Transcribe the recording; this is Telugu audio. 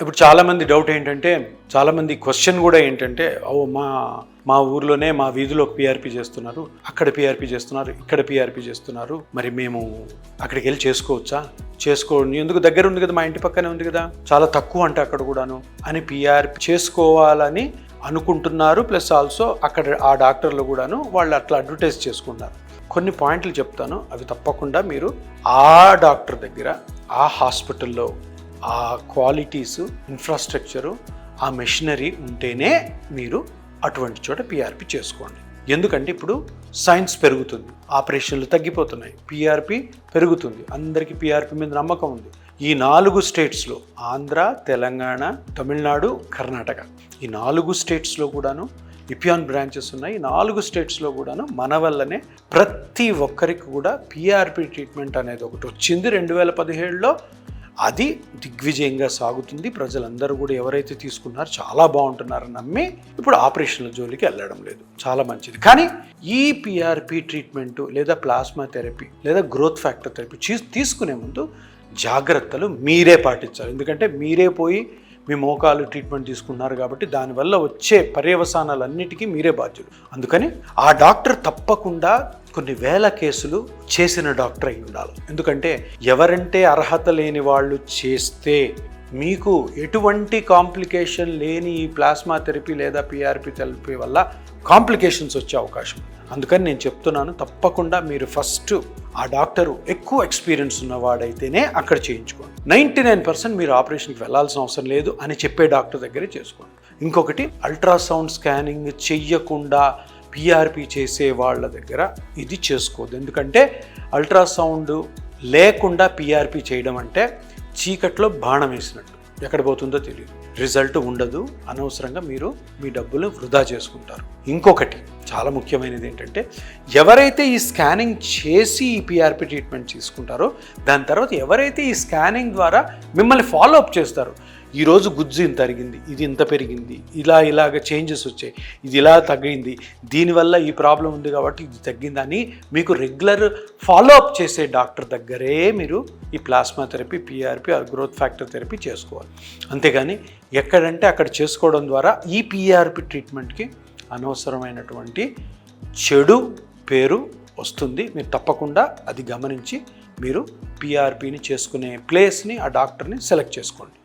ఇప్పుడు చాలామంది డౌట్ ఏంటంటే, చాలామంది క్వశ్చన్ కూడా ఏంటంటే, ఓ మా ఊర్లోనే మా వీధిలో పిఆర్పి చేస్తున్నారు, అక్కడ పిఆర్పి చేస్తున్నారు, ఇక్కడ పిఆర్పి చేస్తున్నారు, మరి మేము అక్కడికి వెళ్ళి చేసుకోవచ్చా? చేసుకోండి, ఎందుకు దగ్గర ఉంది కదా, మా ఇంటి పక్కనే ఉంది కదా, చాలా తక్కువ అంటే అక్కడ కూడాను అని పిఆర్పి చేసుకోవాలని అనుకుంటున్నారు. ప్లస్ ఆల్సో అక్కడ ఆ డాక్టర్లు కూడాను వాళ్ళు అట్లా అడ్వర్టైజ్ చేసుకుంటారు. కొన్ని పాయింట్లు చెప్తాను, అవి తప్పకుండా మీరు ఆ డాక్టర్ దగ్గర, ఆ హాస్పిటల్లో ఆ క్వాలిటీసు, ఇన్ఫ్రాస్ట్రక్చరు, ఆ మెషినరీ ఉంటేనే మీరు అటువంటి చోట పిఆర్పి చేసుకోండి. ఎందుకంటే ఇప్పుడు సైన్స్ పెరుగుతుంది, ఆపరేషన్లు తగ్గిపోతున్నాయి, పిఆర్పి పెరుగుతుంది, అందరికీ పిఆర్పి మీద నమ్మకం ఉంది. ఈ 4 స్టేట్స్లో, ఆంధ్ర, తెలంగాణ, తమిళనాడు, కర్ణాటక, ఈ 4 స్టేట్స్లో కూడాను ఇపియాన్ బ్రాంచెస్ ఉన్నాయి. 4 స్టేట్స్లో కూడాను మన వల్లనే ప్రతి ఒక్కరికి కూడా పిఆర్పి ట్రీట్మెంట్ అనేది ఒకటి వచ్చింది 2017లో. అది దిగ్విజయంగా సాగుతుంది. ప్రజలందరూ కూడా ఎవరైతే తీసుకున్నారో చాలా బాగుంటున్నారని నమ్మి ఇప్పుడు ఆపరేషన్ల జోలికి వెళ్ళడం లేదు. చాలా మంచిది. కానీ ఈ పిఆర్పి ట్రీట్మెంటు లేదా ప్లాస్మా థెరపీ లేదా గ్రోత్ ఫ్యాక్టర్ థెరపీ తీసుకునే ముందు జాగ్రత్తలు మీరే పాటించాలి. ఎందుకంటే మీరే పోయి మీ మోకాలు ట్రీట్మెంట్ తీసుకున్నారు కాబట్టి దానివల్ల వచ్చే పర్యవసానాలన్నిటికీ మీరే బాధ్యులు. అందుకని ఆ డాక్టర్ తప్పకుండా కొన్ని వేల కేసులు చేసిన డాక్టర్ అయి ఉండాలి. ఎందుకంటే ఎవరంటే అర్హత లేని వాళ్ళు చేస్తే మీకు ఎటువంటి కాంప్లికేషన్ లేని ఈ ప్లాస్మా థెరపీ లేదా పిఆర్పి థెరపీ వల్ల కాంప్లికేషన్స్ వచ్చే అవకాశం. అందుకని నేను చెప్తున్నాను, తప్పకుండా మీరు ఫస్ట్ ఆ డాక్టరు ఎక్కువ ఎక్స్పీరియన్స్ ఉన్నవాడైతేనే అక్కడ చేయించుకోండి. 99% మీరు ఆపరేషన్కి వెళ్ళాల్సిన అవసరం లేదు అని చెప్పే డాక్టర్ దగ్గరే చేసుకోండి. ఇంకొకటి, అల్ట్రాసౌండ్ స్కానింగ్ చెయ్యకుండా పిఆర్పి చేసే వాళ్ళ దగ్గర ఇది చేసుకోవద్దు. ఎందుకంటే అల్ట్రాసౌండ్ లేకుండా పిఆర్పి చేయడం అంటే చీకట్లో బాణం వేసినట్టు, ఎక్కడ పోతుందో తెలియదు, రిజల్ట్ ఉండదు, అనవసరంగా మీరు మీ డబ్బులు వృధా చేసుకుంటారు. ఇంకొకటి చాలా ముఖ్యమైనది ఏంటంటే, ఎవరైతే ఈ స్కానింగ్ చేసి ఈ పిఆర్పి ట్రీట్మెంట్ తీసుకుంటారో దాని తర్వాత ఎవరైతే ఈ స్కానింగ్ ద్వారా మిమ్మల్ని ఫాలో అప్ చేస్తారో, ఈరోజు గుజ్జు ఇంత తరిగింది, ఇది ఇంత పెరిగింది, ఇలాగ చేంజెస్ వచ్చాయి, ఇది ఇలా తగ్గింది, దీనివల్ల ఈ ప్రాబ్లం ఉంది కాబట్టి ఇది తగ్గిందని మీకు రెగ్యులర్ ఫాలో అప్ చేసే డాక్టర్ దగ్గరే మీరు ఈ plasma therapy, PRP, growth factor therapy చేసుకోవాలి. అంతేగాని ఎక్కడంటే అక్కడ చేసుకోవడం ద్వారా ఈ పిఆర్పి ట్రీట్మెంట్కి అనవసరమైనటువంటి చెడు పేరు వస్తుంది. మీరు తప్పకుండా అది గమనించి మీరు పిఆర్పిని చేసుకునే ప్లేస్ని, ఆ డాక్టర్ని సెలెక్ట్ చేసుకోండి.